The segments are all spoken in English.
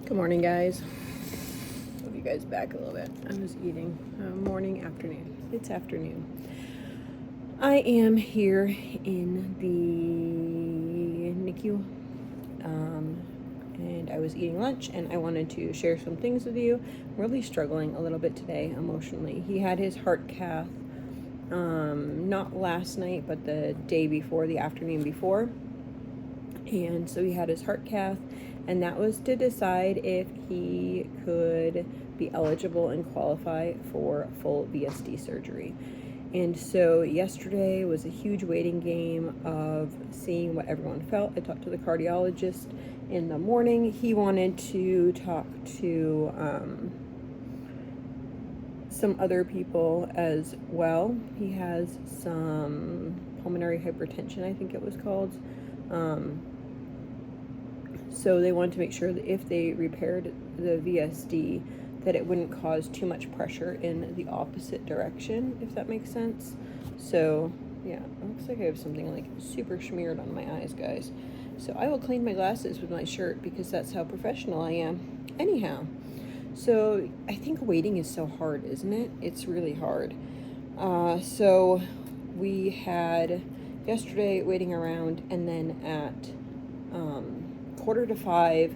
Good morning, guys. Move you guys back a little bit. I was eating morning, afternoon. It's afternoon. I am here in the NICU, and I was eating lunch, and I wanted to share some things with you. I'm really struggling a little bit today emotionally. He had his heart cath, not last night, but the day before, the afternoon before. And so he had his heart cath, and that was to decide if he could be eligible and qualify for full VSD surgery. And so yesterday was a huge waiting game of seeing what everyone felt. I talked to the cardiologist in the morning. He wanted to talk to some other people as well. He has some pulmonary hypertension, I think it was called. So they wanted to make sure that if they repaired the VSD, that it wouldn't cause too much pressure in the opposite direction, if that makes sense. So, yeah, it looks like I have something like super smeared on my eyes, guys. So I will clean my glasses with my shirt because that's how professional I am. Anyhow, so I think waiting is so hard, isn't it? It's really hard. So we had yesterday waiting around, and then at 4:45,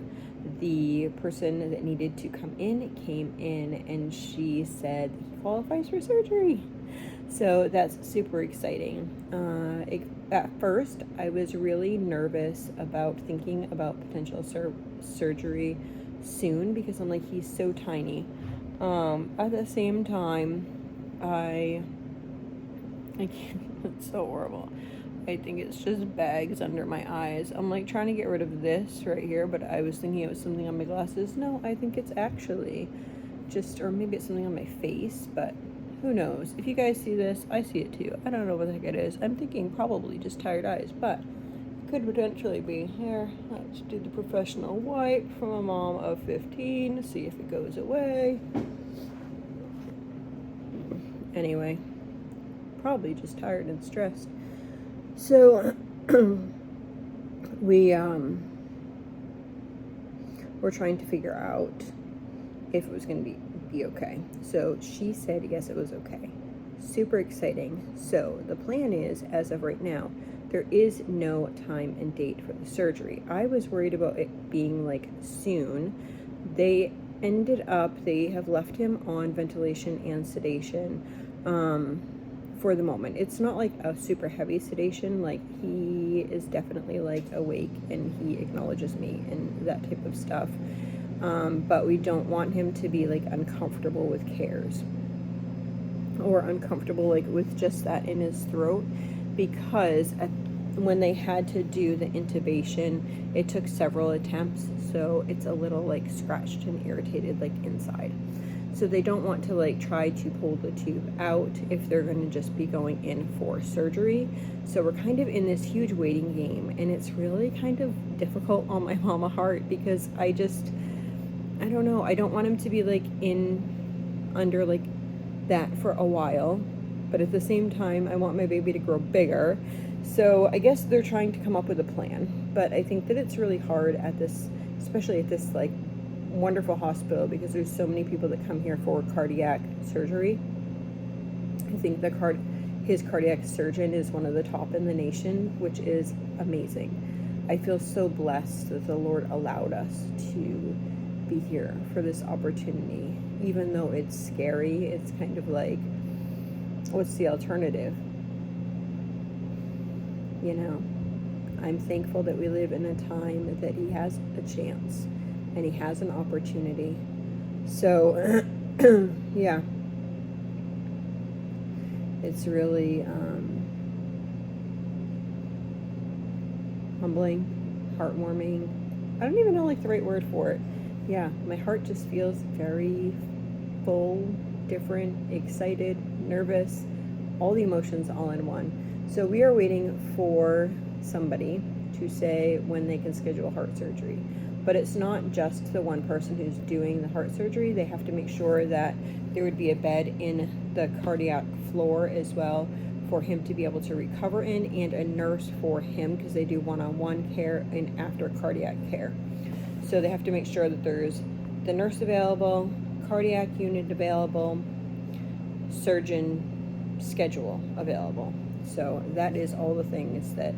the person that needed to come in came in, and she said he qualifies for surgery. So that's super exciting. At first, I was really nervous about thinking about potential surgery soon because I'm like, he's so tiny. At the same time, I can't, it's so horrible. I think it's just bags under my eyes. I'm like trying to get rid of this right here, but I was thinking it was something on my glasses. No, I think it's actually just, or maybe it's something on my face, but who knows? If you guys see this, I see it too. I don't know what the heck it is. I'm thinking probably just tired eyes, but it could potentially be. Here, let's do the professional wipe from a mom of 15, see if it goes away. Anyway, probably just tired and stressed. So we were trying to figure out if it was going to be okay. So she said yes, it was okay. Super exciting. So the plan is, as of right now, there is no time and date for the surgery. I was worried about it being like soon. They have left him on ventilation and sedation for the moment. It's not like a super heavy sedation. Like, he is definitely like awake and he acknowledges me and that type of stuff. But we don't want him to be like uncomfortable with cares or uncomfortable like with just that in his throat, because when they had to do the intubation, it took several attempts, so it's a little like scratched and irritated like inside. So they don't want to like try to pull the tube out if they're going to just be going in for surgery. So we're kind of in this huge waiting game, and it's really kind of difficult on my mama heart because I don't know. I don't want him to be like under like that for a while, but at the same time, I want my baby to grow bigger. So I guess they're trying to come up with a plan, but I think that it's really hard at this, especially at this like wonderful hospital, because there's so many people that come here for cardiac surgery. I think his cardiac surgeon is one of the top in the nation, which is amazing. I feel so blessed that the Lord allowed us to be here for this opportunity. Even though it's scary, it's kind of like, what's the alternative? You know, I'm thankful that we live in a time that he has a chance and he has an opportunity. So, yeah, it's really humbling, heartwarming. I don't even know like the right word for it. Yeah, my heart just feels very full, different, excited, nervous, all the emotions all in one. So we are waiting for somebody to say when they can schedule heart surgery. But it's not just the one person who's doing the heart surgery. They have to make sure that there would be a bed in the cardiac floor as well for him to be able to recover in, and a nurse for him, because they do one-on-one care and after cardiac care. So they have to make sure that there's the nurse available, cardiac unit available, surgeon schedule available. So that is all the things that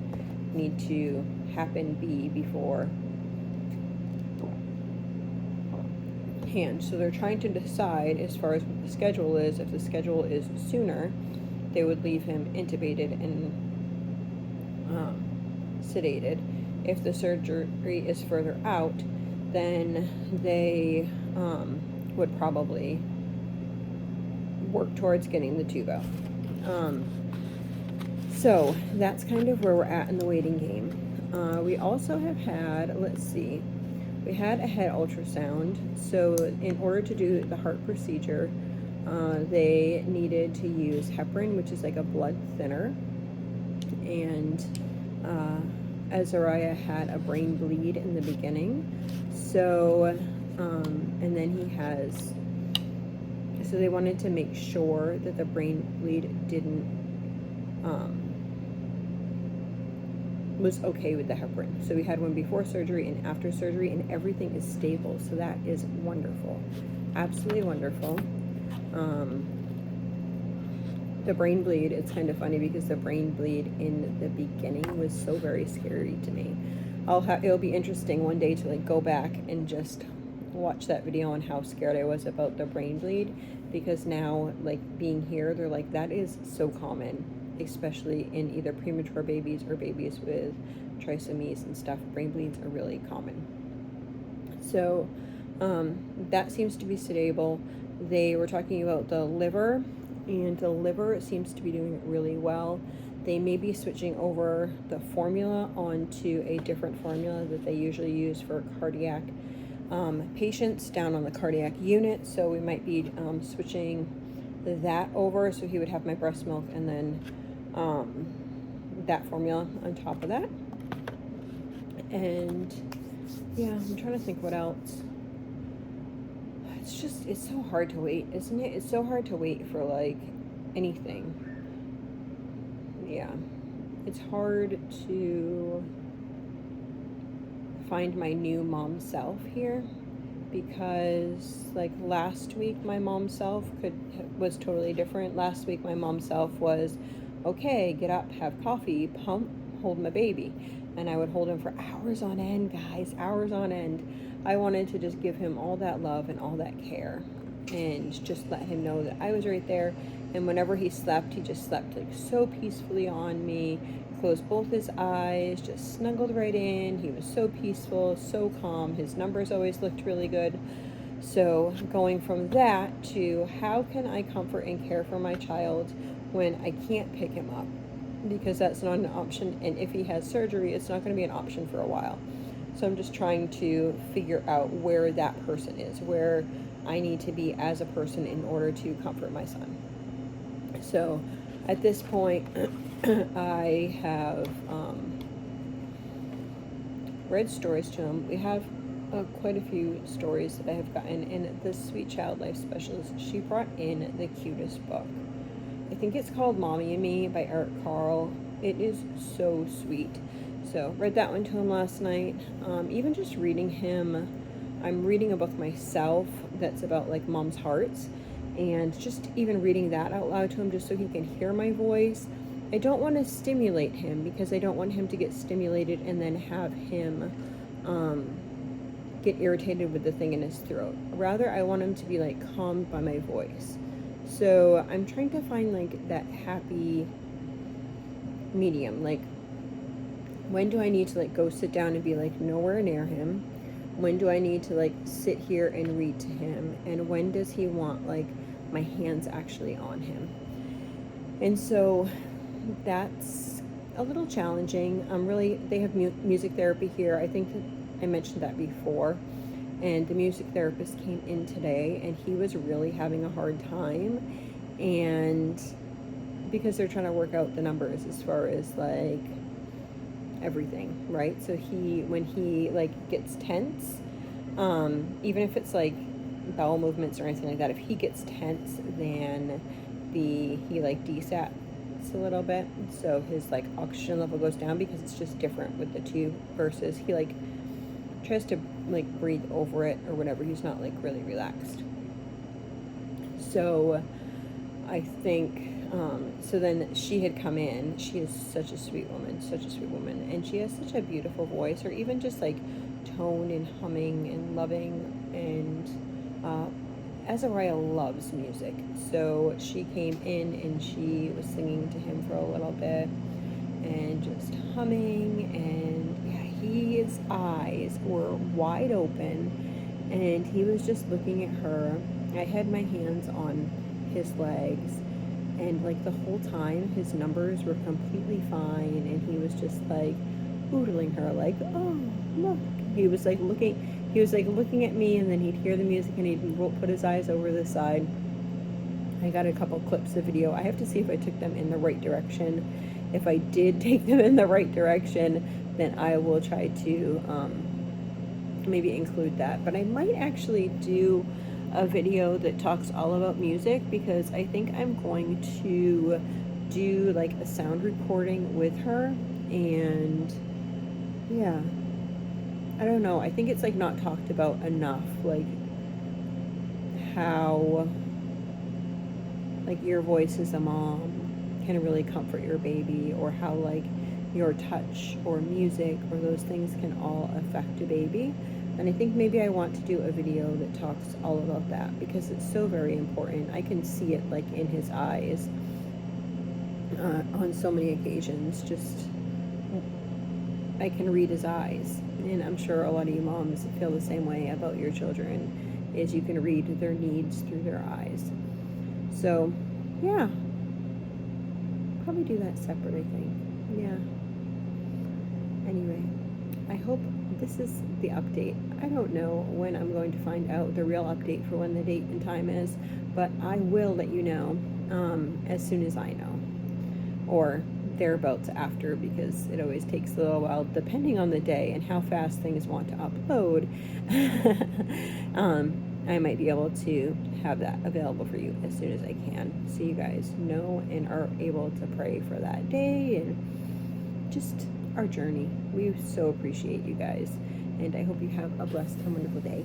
need to happen before hand. So they're trying to decide as far as what the schedule is. If the schedule is sooner, they would leave him intubated and sedated. If the surgery is further out, then they would probably work towards getting the tube out. So that's kind of where we're at in the waiting game. We also have had, let's see, we had a head ultrasound. So in order to do the heart procedure, they needed to use heparin, which is like a blood thinner. And Azariah had a brain bleed in the beginning. So, and then he has, so they wanted to make sure that the brain bleed didn't, was okay with the heparin. So we had one before surgery and after surgery, and everything is stable. So that is wonderful. Absolutely wonderful. The brain bleed, it's kind of funny because the brain bleed in the beginning was so very scary to me. It'll be interesting one day to like go back and just watch that video on how scared I was about the brain bleed, because now, like, being here, they're like, that is so common, especially in either premature babies or babies with trisomies and stuff. Brain bleeds are really common. So that seems to be stable. They were talking about the liver, and the liver seems to be doing really well. They may be switching over the formula onto a different formula that they usually use for cardiac patients down on the cardiac unit. So we might be switching that over, so he would have my breast milk and then that formula on top of that. And yeah, I'm trying to think what else. It's so hard to wait, isn't it? It's so hard to wait for like anything. Yeah, it's hard to find my new mom self here, because like last week my mom self was totally different. Last week my mom self was, okay, get up, have coffee, pump, hold my baby. And I would hold him for hours on end, guys, hours on end. I wanted to just give him all that love and all that care, and just let him know that I was right there. And whenever he slept, he just slept like so peacefully on me, closed both his eyes, just snuggled right in. He was so peaceful, so calm. His numbers always looked really good. So going from that to how can I comfort and care for my child when I can't pick him up, because that's not an option. And if he has surgery, it's not going to be an option for a while. So I'm just trying to figure out where that person is, where I need to be as a person in order to comfort my son. So at this point, I have read stories to him. We have quite a few stories that I have gotten, and the Sweet Child Life Specialist, she brought in the cutest book. I think it's called Mommy and Me by Eric Carle. It is so sweet. So read that one to him last night. Even just reading him, I'm reading a book myself that's about like mom's hearts, and just even reading that out loud to him just so he can hear my voice. I don't want to stimulate him, because I don't want him to get stimulated and then have him get irritated with the thing in his throat. Rather, I want him to be like calmed by my voice. So I'm trying to find like that happy medium. Like, when do I need to like go sit down and be like nowhere near him? When do I need to like sit here and read to him? And when does he want like my hands actually on him? And so that's a little challenging. They have music therapy here. I think I mentioned that before. And the music therapist came in today, and he was really having a hard time. And because they're trying to work out the numbers as far as like everything, right? So when he like gets tense, even if it's like bowel movements or anything like that, if he gets tense, then he like desats a little bit, so his like oxygen level goes down, because it's just different with the tube versus he like tries to like breathe over it or whatever. He's not like really relaxed. So I think, so then she had come in. She is such a sweet woman, and she has such a beautiful voice, or even just like tone and humming and loving. And Azariah loves music, so she came in and she was singing to him for a little bit and just humming, and yeah, his eyes were wide open and he was just looking at her. I had my hands on his legs, and like the whole time his numbers were completely fine, and he was just like oodling her, like, oh look. He was like looking at me, and then he'd hear the music and he'd put his eyes over the side. I got a couple clips of video. I have to see if I took them in the right direction. If I did take them in the right direction, then I will try to maybe include that. But I might actually do a video that talks all about music, because I think I'm going to do like a sound recording with her. And yeah, I don't know, I think it's like not talked about enough, like how like your voice as a mom can really comfort your baby, or how like your touch or music or those things can all affect a baby. And I think maybe I want to do a video that talks all about that, because it's so very important. I can see it like in his eyes on so many occasions. Just, I can read his eyes. And I'm sure a lot of you moms feel the same way about your children, is you can read their needs through their eyes. So, yeah. Probably do that separate, I think. Yeah. Anyway, I hope this is the update. I don't know when I'm going to find out the real update for when the date and time is, but I will let you know as soon as I know, or thereabouts after, because it always takes a little while depending on the day and how fast things want to upload. I might be able to have that available for you as soon as I can, so you guys know and are able to pray for that day and just our journey. We so appreciate you guys, and I hope you have a blessed and wonderful day.